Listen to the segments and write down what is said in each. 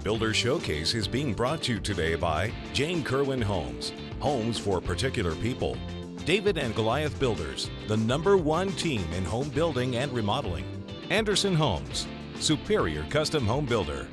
Builder Showcase is being brought to you today by Jane Kerwin Homes, homes for particular people. David and Goliath Builders, the #1 team in home building and remodeling. Anderson Homes, superior custom home builder.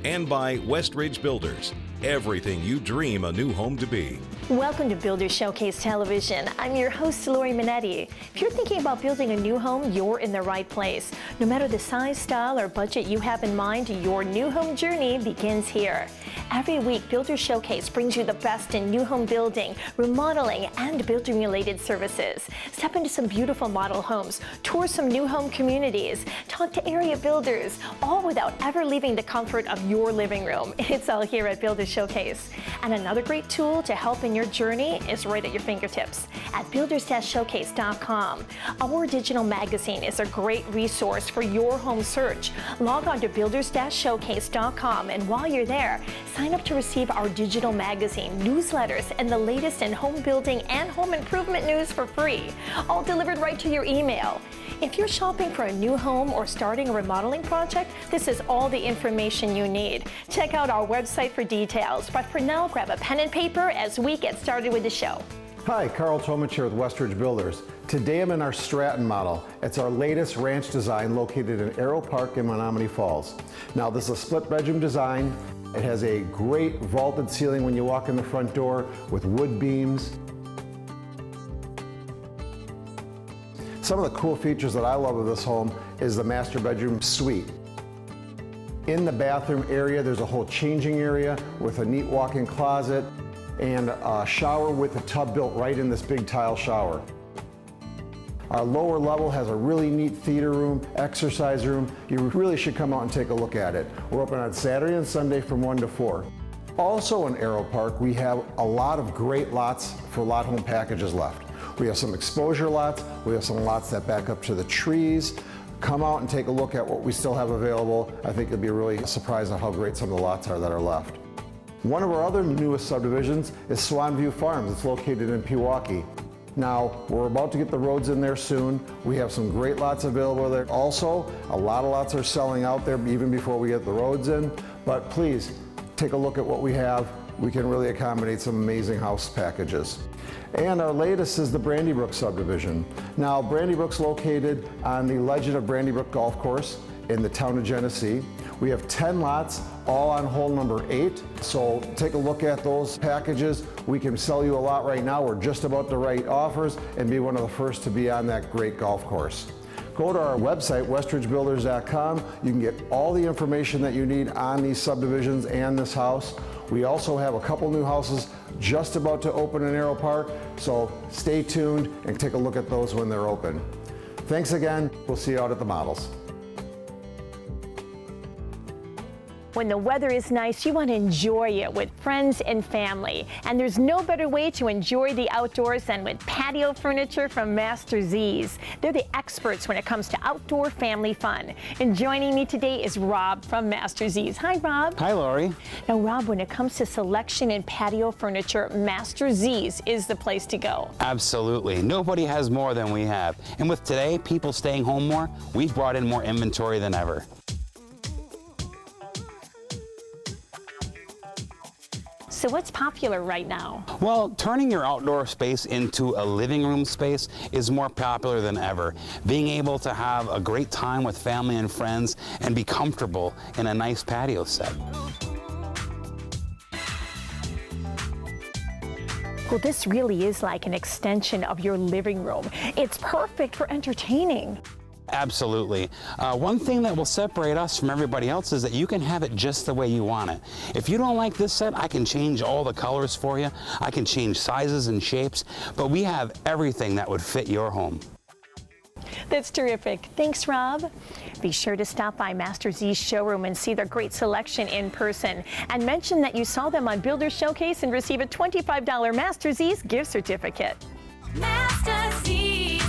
And by Westridge Builders, everything you dream a new home to be. Welcome to Builder Showcase Television. I'm your host, Lori Minetti. If you're thinking about building a new home, you're in the right place. No matter the size, style, or budget you have in mind, your new home journey begins here. Every week, Builder Showcase brings you the best in new home building, remodeling, and building-related services. Step into some beautiful model homes, tour some new home communities, talk to area builders, all without ever leaving the comfort of your living room. It's all here at Builder Showcase. And another great tool to help in your journey is right at your fingertips at builders-showcase.com. Our digital magazine is a great resource for your home search. Log on to builders-showcase.com, and while you're there, sign up to receive our digital magazine, newsletters, and the latest in home building and home improvement news for free, all delivered right to your email. If you're shopping for a new home or starting a remodeling project, this is all the information you need. Check out our website for details, but for now, grab a pen and paper as we get started with the show. Hi, Carl Tomich here with Westridge Builders. Today I'm in our Stratton model. It's our latest ranch design located in Arrow Park in Menomonee Falls. Now this is a split bedroom design. It has a great vaulted ceiling when you walk in the front door with wood beams. Some of the cool features that I love of this home is the master bedroom suite. In the bathroom area, there's a whole changing area with a neat walk-in closet and a shower with a tub built right in this big tile shower. Our lower level has a really neat theater room, exercise room. You really should come out and take a look at it. We're open on Saturday and Sunday from 1 to 4. Also in Arrow Park, we have a lot of great lots for lot home packages left. We have some exposure lots, we have some lots that back up to the trees. Come out and take a look at what we still have available. I think you'll be really surprised at how great some of the lots are that are left. One of our other newest subdivisions is Swanview Farms. It's located in Milwaukee. Now, we're about to get the roads in there soon. We have some great lots available there. Also, a lot of lots are selling out there even before we get the roads in. But please, take a look at what we have. We can really accommodate some amazing house packages. And our latest is the Brandybrook subdivision. Now, Brandybrook's located on the Legend of Brandybrook Golf Course in the town of Genesee. We have 10 lots, all on hole number 8. So take a look at those packages. We can sell you a lot right now. We're just about to write offers and be one of the first to be on that great golf course. Go to our website, westridgebuilders.com. You can get all the information that you need on these subdivisions and this house. We also have a couple new houses just about to open in Arrow Park, so stay tuned and take a look at those when they're open. Thanks again. We'll see you out at the models. When the weather is nice, you want to enjoy it with friends and family. And there's no better way to enjoy the outdoors than with patio furniture from Master Z's. They're the experts when it comes to outdoor family fun. And joining me today is Rob from Master Z's. Hi, Rob. Hi, Lori. Now, Rob, when it comes to selection in patio furniture, Master Z's is the place to go. Absolutely. Nobody has more than we have. And with today, people staying home more, we've brought in more inventory than ever. So what's popular right now? Well, turning your outdoor space into a living room space is more popular than ever. Being able to have a great time with family and friends and be comfortable in a nice patio set. Well, this really is like an extension of your living room. It's perfect for entertaining. Absolutely. One thing that will separate us from everybody else is that you can have it just the way you want it. If you don't like this set, I can change all the colors for you. I can change sizes and shapes, but we have everything that would fit your home. That's terrific. Thanks, Rob. Be sure to stop by Master Z's showroom and see their great selection in person. And mention that you saw them on Builder Showcase and receive a $25 Master Z's gift certificate. Master Z.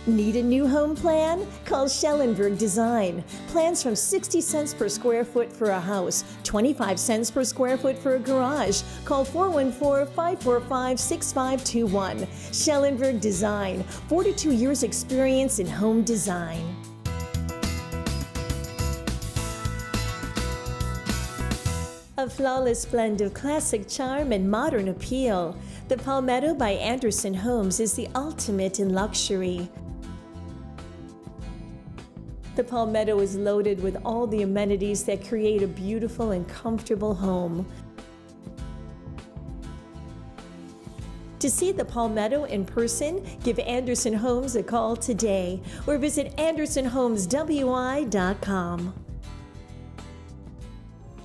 Need a new home plan? Call Schellenberg Design. Plans from 60 cents per square foot for a house, 25 cents per square foot for a garage. Call 414-545-6521. Schellenberg Design, 42 years experience in home design. A flawless blend of classic charm and modern appeal. The Palmetto by Anderson Homes is the ultimate in luxury. The Palmetto is loaded with all the amenities that create a beautiful and comfortable home. To see the Palmetto in person, give Anderson Homes a call today or visit AndersonHomesWI.com.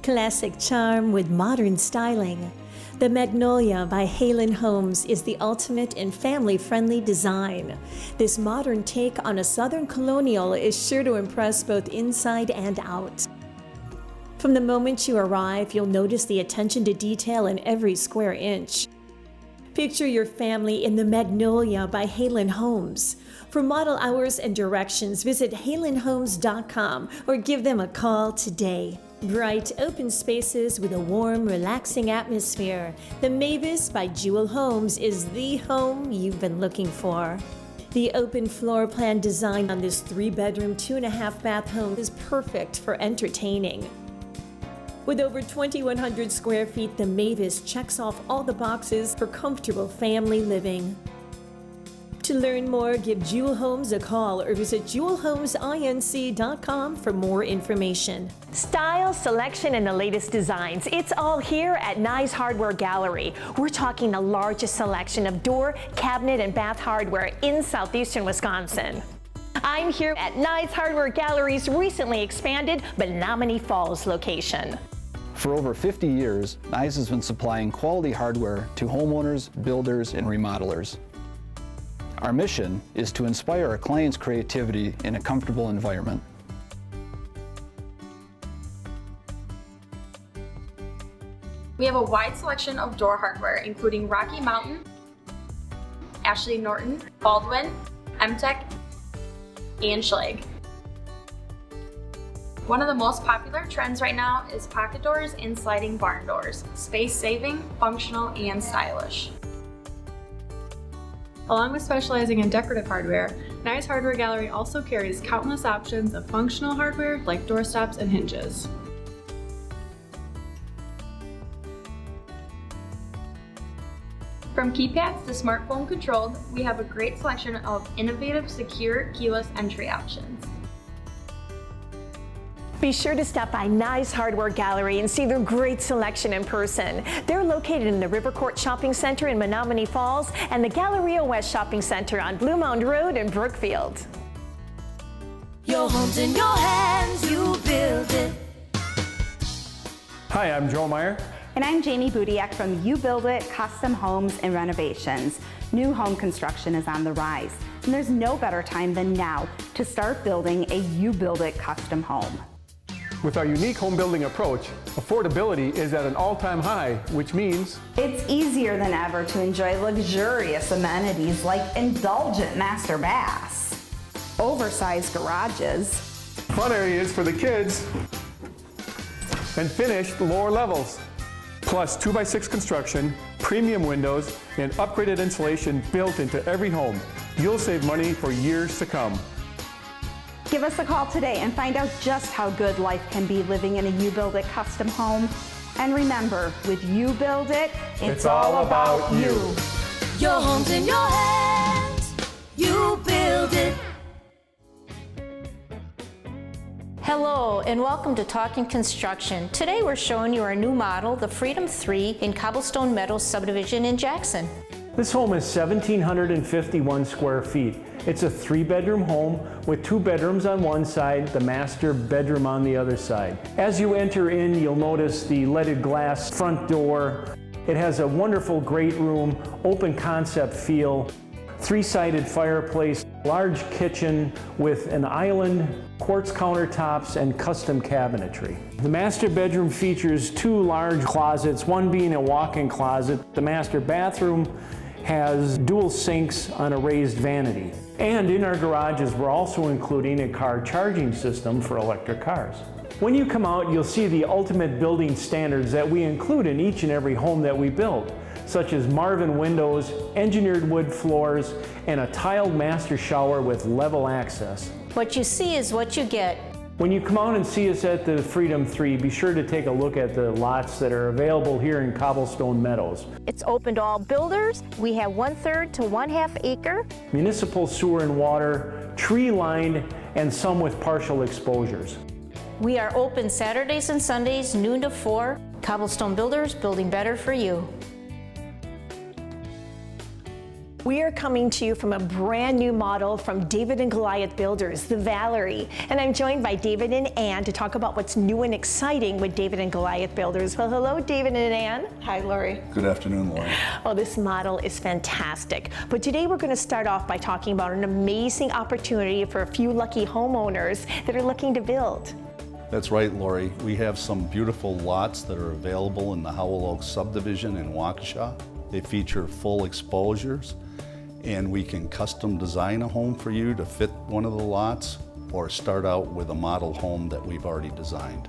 Classic charm with modern styling. The Magnolia by Halen Homes is the ultimate in family-friendly design. This modern take on a Southern colonial is sure to impress both inside and out. From the moment you arrive, you'll notice the attention to detail in every square inch. Picture your family in the Magnolia by Halen Homes. For model hours and directions, visit halenhomes.com or give them a call today. Bright, open spaces with a warm, relaxing atmosphere. The Mavis by Jewel Homes is the home you've been looking for. The open floor plan design on this 3-bedroom, 2.5-bath home is perfect for entertaining. With over 2,100 square feet, the Mavis checks off all the boxes for comfortable family living. To learn more, give Jewel Homes a call or visit jewelhomesinc.com for more information. Style, selection, and the latest designs. It's all here at Nye's Hardware Gallery. We're talking the largest selection of door, cabinet, and bath hardware in southeastern Wisconsin. I'm here at Nye's Hardware Gallery's recently expanded Menominee Falls location. For over 50 years, Nye's has been supplying quality hardware to homeowners, builders, and remodelers. Our mission is to inspire our clients' creativity in a comfortable environment. We have a wide selection of door hardware, including Rocky Mountain, Ashley Norton, Baldwin, MTech, and Schlage. One of the most popular trends right now is pocket doors and sliding barn doors. Space-saving, functional, and stylish. Along with specializing in decorative hardware, Nye's Hardware Gallery also carries countless options of functional hardware like doorstops and hinges. From keypads to smartphone controlled, we have a great selection of innovative, secure, keyless entry options. Be sure to stop by Nye's Hardware Gallery and see their great selection in person. They're located in the River Court Shopping Center in Menominee Falls and the Galleria West Shopping Center on Blue Mound Road in Brookfield. Your home's in your hands, you build it. Hi, I'm Joe Meyer. And I'm Jamie Budiak from You Build It Custom Homes and Renovations. New home construction is on the rise, and there's no better time than now to start building a You Build It custom home. With our unique home building approach, affordability is at an all-time high, which means It's easier than ever to enjoy luxurious amenities like indulgent master baths, oversized garages, fun areas for the kids, and finished lower levels. Plus 2x6 construction, premium windows, and upgraded insulation built into every home. You'll save money for years to come. Give us a call today and find out just how good life can be living in a You Build It custom home. And remember, with You Build It, it's all about you. Your home's in your hands, you build it. Hello and welcome to Talking Construction. Today we're showing you our new model, the Freedom 3 in Cobblestone Meadows subdivision in Jackson. This home is 1,751 square feet. It's a 3-bedroom home with 2 bedrooms on one side, the master bedroom on the other side. As you enter in, you'll notice the leaded glass front door. It has a wonderful great room, open concept feel, 3-sided fireplace. Large kitchen with an island, quartz countertops, and custom cabinetry. The master bedroom features 2 large closets, one being a walk-in closet. The master bathroom has dual sinks on a raised vanity. And in our garages, we're also including a car charging system for electric cars. When you come out, you'll see the ultimate building standards that we include in each and every home that we build, such as Marvin windows, engineered wood floors, and a tiled master shower with level access. What you see is what you get. When you come out and see us at the Freedom 3, be sure to take a look at the lots that are available here in Cobblestone Meadows. It's open to all builders. We have 1/3 to 1/2 acre. Municipal sewer and water, tree-lined, and some with partial exposures. We are open Saturdays and Sundays, noon to 4. Cobblestone Builders, building better for you. We are coming to you from a brand new model from David and Goliath Builders, the Valerie. And I'm joined by David and Ann to talk about what's new and exciting with David and Goliath Builders. Well, hello, David and Ann. Hi, Lori. Good afternoon, Lori. Oh, this model is fantastic. But today we're going to start off by talking about an amazing opportunity for a few lucky homeowners that are looking to build. That's right, Lori. We have some beautiful lots that are available in the Howell Oaks subdivision in Waukesha. They feature full exposures, and we can custom design a home for you to fit one of the lots or start out with a model home that we've already designed.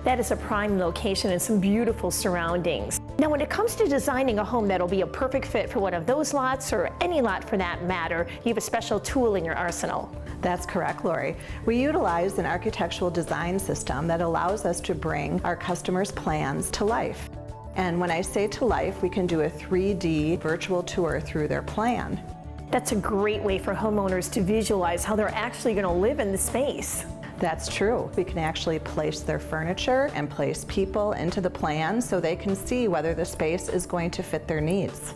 That is a prime location and some beautiful surroundings. Now, when it comes to designing a home that'll be a perfect fit for one of those lots or any lot for that matter, you have a special tool in your arsenal. That's correct, Lori. We utilize an architectural design system that allows us to bring our customers' plans to life. And when I say to life, we can do a 3D virtual tour through their plan. That's a great way for homeowners to visualize how they're actually going to live in the space. That's true. We can actually place their furniture and place people into the plan so they can see whether the space is going to fit their needs.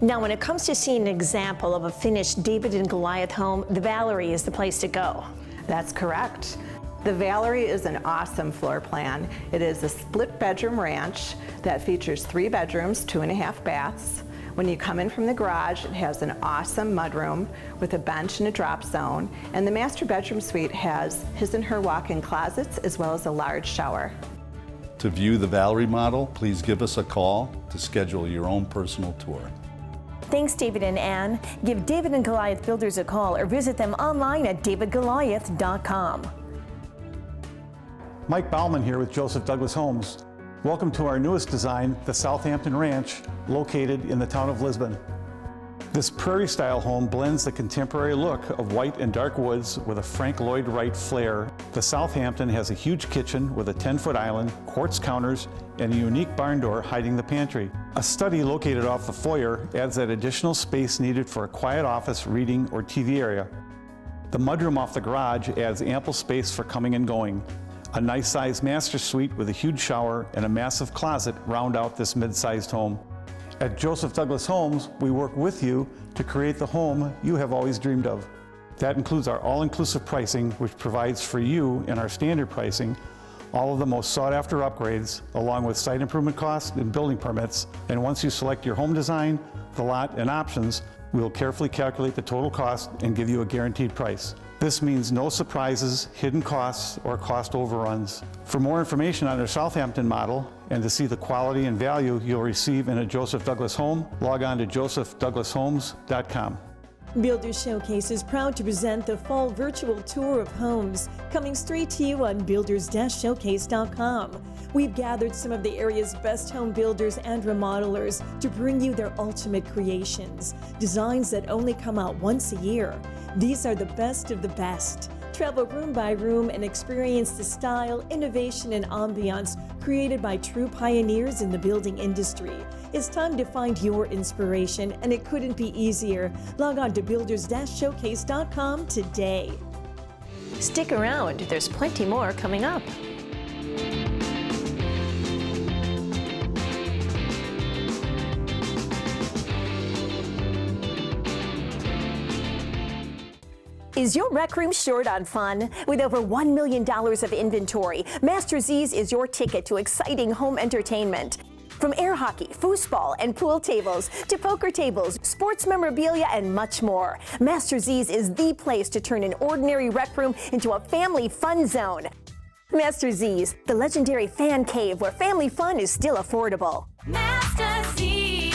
Now, when it comes to seeing an example of a finished David and Goliath home, the Valerie is the place to go. That's correct. The Valerie is an awesome floor plan. It is a split bedroom ranch that features 3 bedrooms, 2.5 baths. When you come in from the garage, it has an awesome mudroom with a bench and a drop zone. And the master bedroom suite has his and her walk-in closets as well as a large shower. To view the Valerie model, please give us a call to schedule your own personal tour. Thanks, David and Ann. Give David and Goliath Builders a call or visit them online at davidgoliath.com. Mike Bauman here with Joseph Douglas Homes. Welcome to our newest design, the Southampton Ranch, located in the town of Lisbon. This prairie-style home blends the contemporary look of white and dark woods with a Frank Lloyd Wright flair. The Southampton has a huge kitchen with a 10-foot island, quartz counters, and a unique barn door hiding the pantry. A study located off the foyer adds that additional space needed for a quiet office, reading, or TV area. The mudroom off the garage adds ample space for coming and going. A nice-sized master suite with a huge shower and a massive closet round out this mid-sized home. At Joseph Douglas Homes, we work with you to create the home you have always dreamed of. That includes our all-inclusive pricing, which provides for you in our standard pricing all of the most sought-after upgrades, along with site improvement costs and building permits. And once you select your home design, the lot, and options, we will carefully calculate the total cost and give you a guaranteed price. This means no surprises, hidden costs, or cost overruns. For more information on our Southampton model and to see the quality and value you'll receive in a Joseph Douglas home, log on to josephdouglashomes.com. Builder Showcase is proud to present the fall virtual tour of homes, coming straight to you on builders-showcase.com. We've gathered some of the area's best home builders and remodelers to bring you their ultimate creations, designs that only come out once a year. These are the best of the best. Travel room by room and experience the style, innovation, and ambiance created by true pioneers in the building industry. It's time to find your inspiration, and it couldn't be easier. Log on to builders-showcase.com today. Stick around, there's plenty more coming up. Is your rec room short on fun? With over $1 million of inventory, Master Z's is your ticket to exciting home entertainment. From air hockey, foosball, and pool tables to poker tables, sports memorabilia, and much more, Master Z's is the place to turn an ordinary rec room into a family fun zone. Master Z's, the legendary fan cave where family fun is still affordable. Master Z.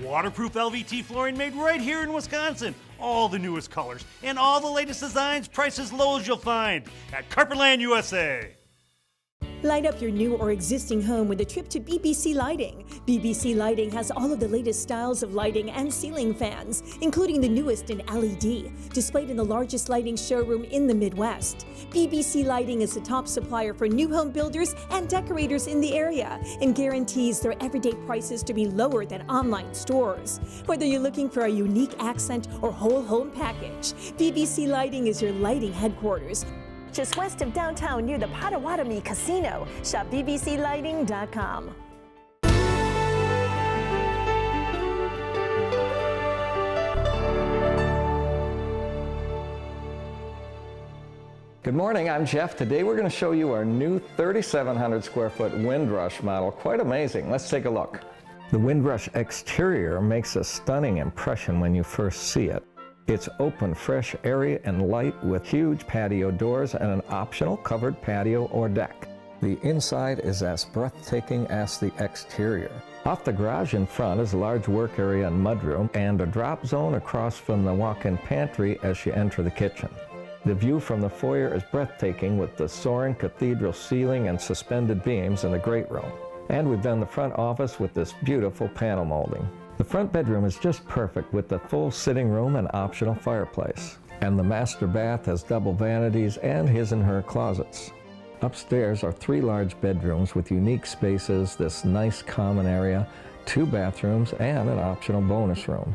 Waterproof LVT flooring made right here in Wisconsin. All the newest colors and all the latest designs, prices low as you'll find at Carpetland USA. Light up your new or existing home with a trip to BBC Lighting. BBC Lighting has all of the latest styles of lighting and ceiling fans, including the newest in LED, displayed in the largest lighting showroom in the Midwest. BBC Lighting is the top supplier for new home builders and decorators in the area and guarantees their everyday prices to be lower than online stores. Whether you're looking for a unique accent or whole home package, BBC Lighting is your lighting headquarters. Just west of downtown near the Potawatomi Casino. Shop bbclighting.com. Good morning, I'm Jeff. Today we're going to show you our new 3,700 square foot Windrush model. Quite amazing. Let's take a look. The Windrush exterior makes a stunning impression when you first see it. It's open, fresh, airy, and light with huge patio doors and an optional covered patio or deck. The inside is as breathtaking as the exterior. Off the garage in front is a large work area and mudroom and a drop zone across from the walk-in pantry as you enter the kitchen. The view from the foyer is breathtaking with the soaring cathedral ceiling and suspended beams in the great room. And we've done the front office with this beautiful panel molding. The front bedroom is just perfect with the full sitting room and optional fireplace. And the master bath has double vanities and his and her closets. Upstairs are 3 large bedrooms with unique spaces, this nice common area, 2 bathrooms, and an optional bonus room.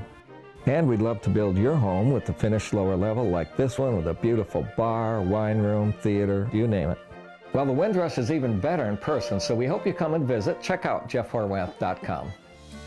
And we'd love to build your home with the finished lower level like this one with a beautiful bar, wine room, theater, you name it. Well, the Windrush is even better in person, so we hope you come and visit. Check out jeffhorwath.com.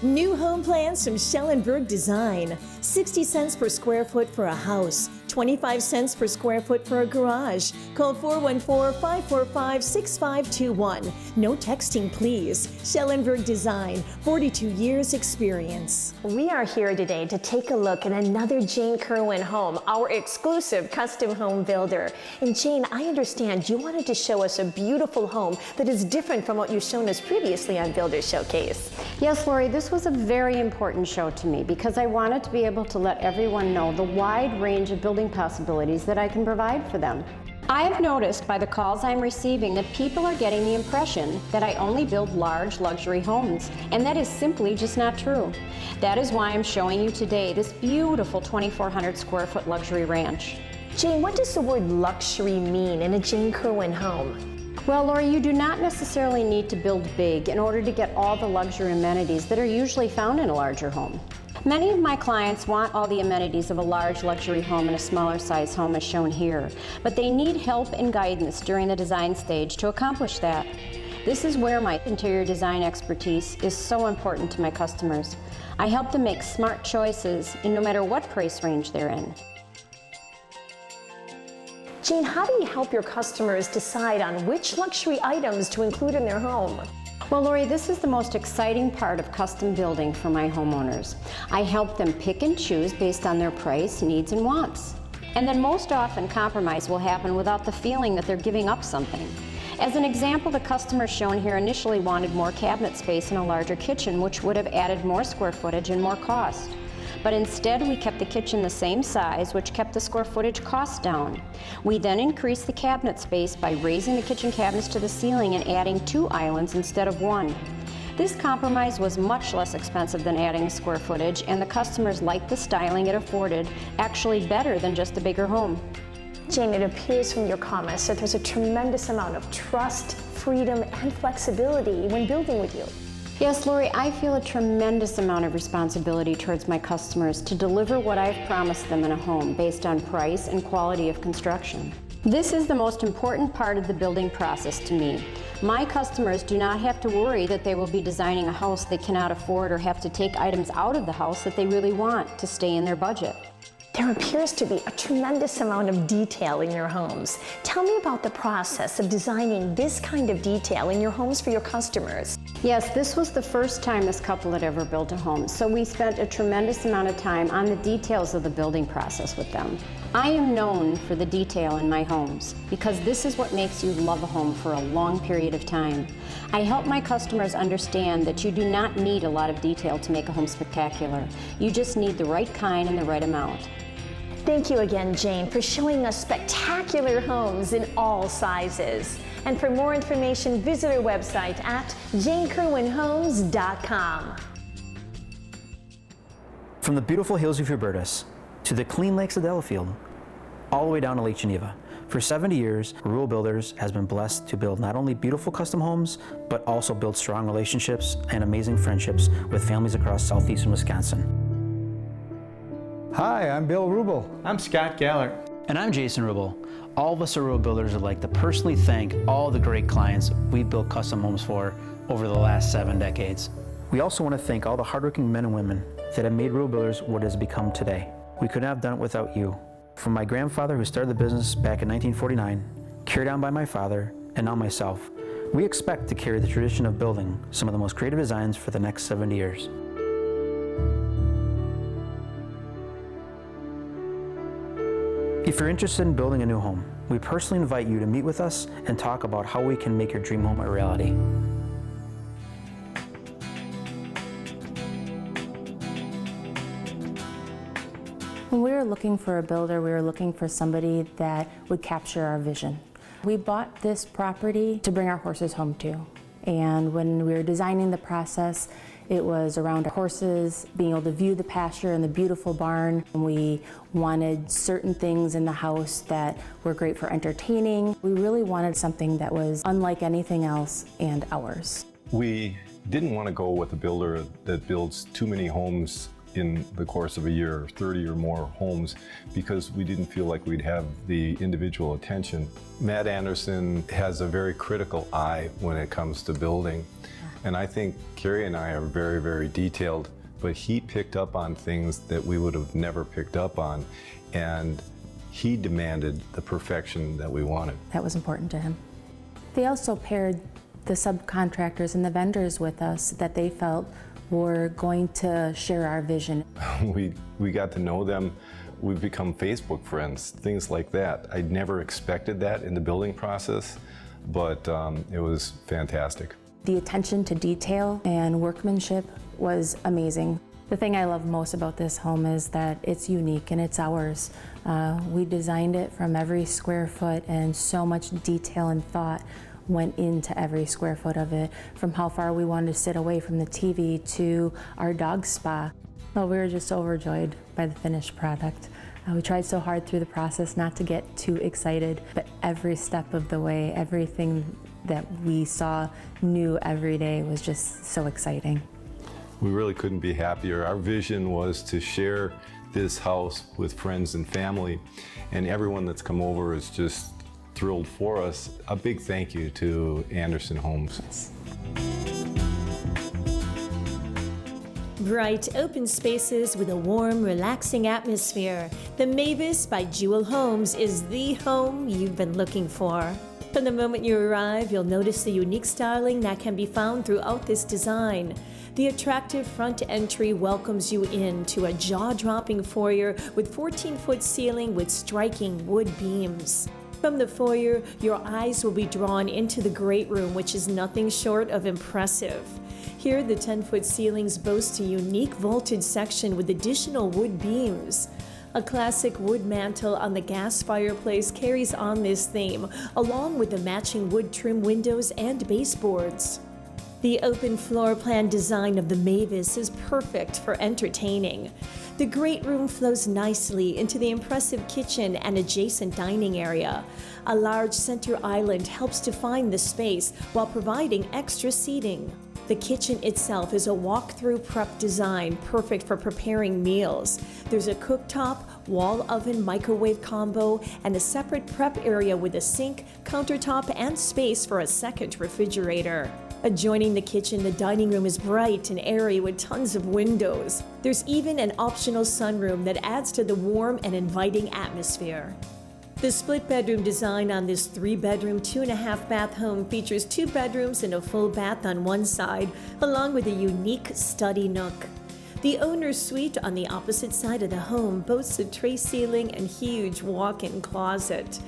New home plans from Schellenberg Design. 60 cents per square foot for a house. 25 cents per square foot for a garage. Call 414-545-6521. No texting, please. Schellenberg Design, 42 years experience. We are here today to take a look at another Jane Kerwin home, our exclusive custom home builder. And Jane, I understand you wanted to show us a beautiful home that is different from what you've shown us previously on Builder Showcase. Yes, Lori, this was a very important show to me because I wanted to be able to let everyone know the wide range of building possibilities that I can provide for them. I have noticed by the calls I'm receiving that people are getting the impression that I only build large luxury homes, and that is simply just not true. That is why I'm showing you today this beautiful 2,400 square foot luxury ranch. Jane, what does the word luxury mean in a Jane Kerwin home? Well, Lori, you do not necessarily need to build big in order to get all the luxury amenities that are usually found in a larger home. Many of my clients want all the amenities of a large luxury home in a smaller size home as shown here, but they need help and guidance during the design stage to accomplish that. This is where my interior design expertise is so important to my customers. I help them make smart choices no matter what price range they're in. Jane, how do you help your customers decide on which luxury items to include in their home? Well, Lori, this is the most exciting part of custom building for my homeowners. I help them pick and choose based on their price, needs, and wants. And then most often compromise will happen without the feeling that they're giving up something. As an example, the customer shown here initially wanted more cabinet space and a larger kitchen, which would have added more square footage and more cost. But instead, we kept the kitchen the same size, which kept the square footage cost down. We then increased the cabinet space by raising the kitchen cabinets to the ceiling and adding 2 islands instead of 1. This compromise was much less expensive than adding square footage, and the customers liked the styling it afforded, actually better than just a bigger home. Jane, it appears from your comments that there's a tremendous amount of trust, freedom, and flexibility when building with you. Yes, Lori, I feel a tremendous amount of responsibility towards my customers to deliver what I've promised them in a home based on price and quality of construction. This is the most important part of the building process to me. My customers do not have to worry that they will be designing a house they cannot afford or have to take items out of the house that they really want to stay in their budget. There appears to be a tremendous amount of detail in your homes. Tell me about the process of designing this kind of detail in your homes for your customers. Yes, this was the first time this couple had ever built a home, so we spent a tremendous amount of time on the details of the building process with them. I am known for the detail in my homes because this is what makes you love a home for a long period of time. I help my customers understand that you do not need a lot of detail to make a home spectacular. You just need the right kind and the right amount. Thank you again, Jane, for showing us spectacular homes in all sizes. And for more information, visit our website at janekerwinhomes.com. From the beautiful hills of Hubertus to the clean lakes of Delafield, all the way down to Lake Geneva, for 70 years, Rural Builders has been blessed to build not only beautiful custom homes, but also build strong relationships and amazing friendships with families across southeastern Wisconsin. Hi, I'm Bill Rubel. I'm Scott Gallert. And I'm Jason Rubel. All of us at Rural Builders would like to personally thank all the great clients we've built custom homes for over the last 7 decades. We also want to thank all the hardworking men and women that have made Rural Builders what it has become today. We couldn't have done it without you. From my grandfather who started the business back in 1949, carried on by my father, and now myself, we expect to carry the tradition of building some of the most creative designs for the next 70 years. If you're interested in building a new home, we personally invite you to meet with us and talk about how we can make your dream home a reality. When we were looking for a builder, we were looking for somebody that would capture our vision. We bought this property to bring our horses home to. And when we were designing the process, it was around horses, being able to view the pasture and the beautiful barn. We wanted certain things in the house that were great for entertaining. We really wanted something that was unlike anything else and ours. We didn't want to go with a builder that builds too many homes in the course of a year, 30 or more homes, because we didn't feel like we'd have the individual attention. Matt Anderson has a very critical eye when it comes to building. And I think Carrie and I are very, very detailed, but he picked up on things that we would have never picked up on. And he demanded the perfection that we wanted. That was important to him. They also paired the subcontractors and the vendors with us that they felt were going to share our vision. We got to know them. We've become Facebook friends, things like that. I never expected that in the building process, but it was fantastic. The attention to detail and workmanship was amazing. The thing I love most about this home is that it's unique and it's ours. We designed it from every square foot, and so much detail and thought went into every square foot of it, from how far we wanted to sit away from the TV to our dog spa. Well, we were just overjoyed by the finished product. We tried so hard through the process not to get too excited, but every step of the way, everything that we saw new every day was just so exciting. We really couldn't be happier. Our vision was to share this house with friends and family, and everyone that's come over is just thrilled for us. A big thank you to Anderson Homes. Yes. Bright, open spaces with a warm, relaxing atmosphere. The Mavis by Jewel Homes is the home you've been looking for. From the moment you arrive, you'll notice the unique styling that can be found throughout this design. The attractive front entry welcomes you into a jaw-dropping foyer with 14-foot ceiling with striking wood beams. From the foyer, your eyes will be drawn into the great room, which is nothing short of impressive. Here, the 10-foot ceilings boast a unique vaulted section with additional wood beams. A classic wood mantel on the gas fireplace carries on this theme, along with the matching wood trim windows and baseboards. The open floor plan design of the Mavis is perfect for entertaining. The great room flows nicely into the impressive kitchen and adjacent dining area. A large center island helps define the space while providing extra seating. The kitchen itself is a walk-through prep design, perfect for preparing meals. There's a cooktop, wall oven microwave combo, and a separate prep area with a sink, countertop, and space for a second refrigerator. Adjoining the kitchen, the dining room is bright and airy with tons of windows. There's even an optional sunroom that adds to the warm and inviting atmosphere. The split bedroom design on this 3-bedroom, 2.5-bath home features 2 bedrooms and a full bath on one side, along with a unique study nook. The owner's suite on the opposite side of the home boasts a tray ceiling and huge walk-in closet.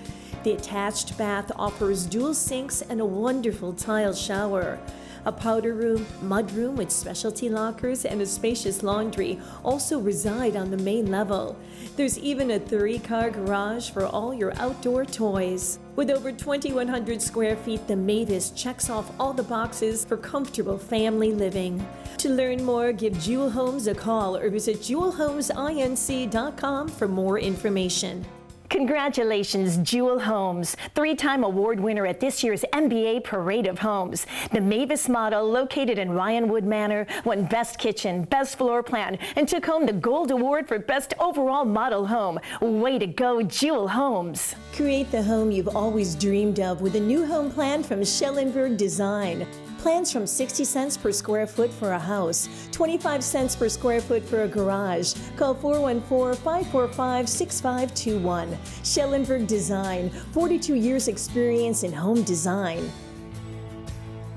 The attached bath offers dual sinks and a wonderful tile shower. A powder room, mud room with specialty lockers, and a spacious laundry also reside on the main level. There's even a 3-car garage for all your outdoor toys. With over 2,100 square feet, the Mavis checks off all the boxes for comfortable family living. To learn more, give Jewel Homes a call or visit jewelhomesinc.com for more information. Congratulations, Jewel Homes, 3-time award winner at this year's NBA Parade of Homes. The Mavis model, located in Ryanwood Manor, won Best Kitchen, Best Floor Plan, and took home the Gold Award for Best Overall Model Home. Way to go, Jewel Homes. Create the home you've always dreamed of with a new home plan from Schellenberg Design. Plans from 60 cents per square foot for a house, 25 cents per square foot for a garage. Call 414-545-6521. Schellenberg Design, 42 years experience in home design.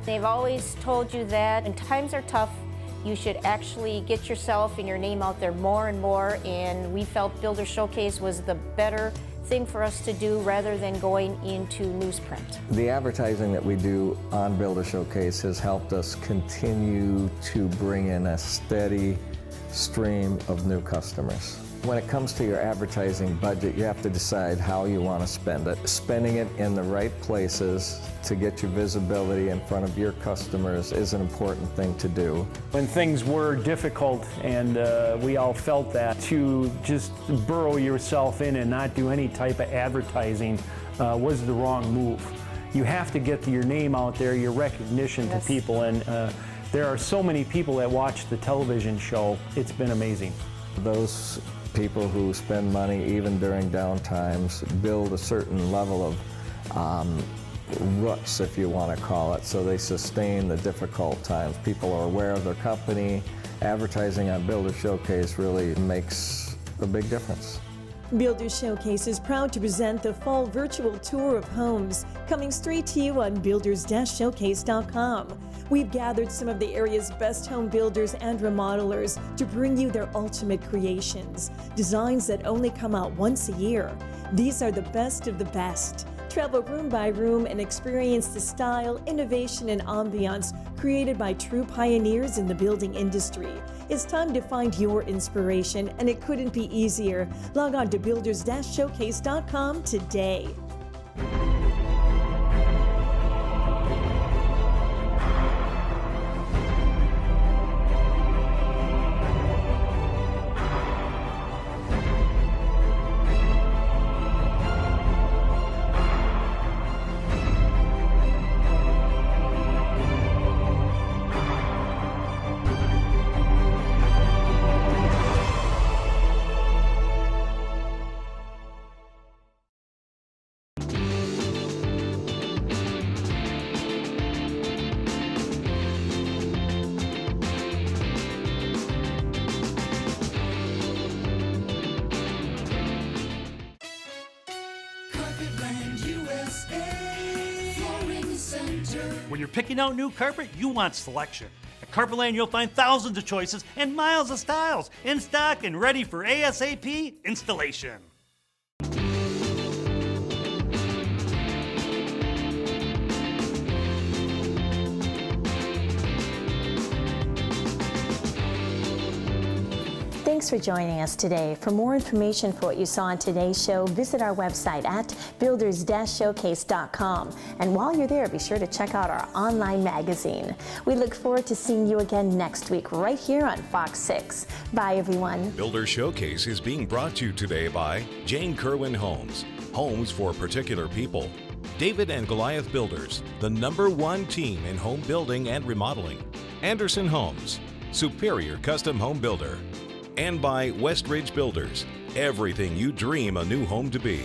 They've always told you that when times are tough, you should actually get yourself and your name out there more and more, and we felt Builder Showcase was the better thing for us to do rather than going into newsprint. The advertising that we do on Builder Showcase has helped us continue to bring in a steady stream of new customers. When it comes to your advertising budget, you have to decide how you want to spend it. Spending it in the right places to get your visibility in front of your customers is an important thing to do. When things were difficult and we all felt that, to just burrow yourself in and not do any type of advertising was the wrong move. You have to get your name out there, your recognition to people, and there are so many people that watch the television show. It's been amazing. Those people who spend money even during down times build a certain level of roots, if you want to call it, so they sustain the difficult times. People are aware of their company. Advertising on Builder Showcase really makes a big difference. Builder Showcase is proud to present the fall virtual tour of homes, coming straight to you on builders-showcase.com. We've gathered some of the area's best home builders and remodelers to bring you their ultimate creations, designs that only come out once a year. These are the best of the best. Travel room by room and experience the style, innovation, and ambiance created by true pioneers in the building industry. It's time to find your inspiration, and it couldn't be easier. Log on to builders-showcase.com today. When you're picking out new carpet, you want selection. At Carpetland, you'll find thousands of choices and miles of styles in stock and ready for ASAP installation. Thanks for joining us today. For more information for what you saw on today's show, visit our website at builders-showcase.com. And while you're there, be sure to check out our online magazine. We look forward to seeing you again next week right here on Fox 6. Bye, everyone. Builder Showcase is being brought to you today by Jane Kerwin Homes, homes for particular people. David and Goliath Builders, the #1 team in home building and remodeling. Anderson Homes, superior custom home builder. And by Westridge Builders, everything you dream a new home to be.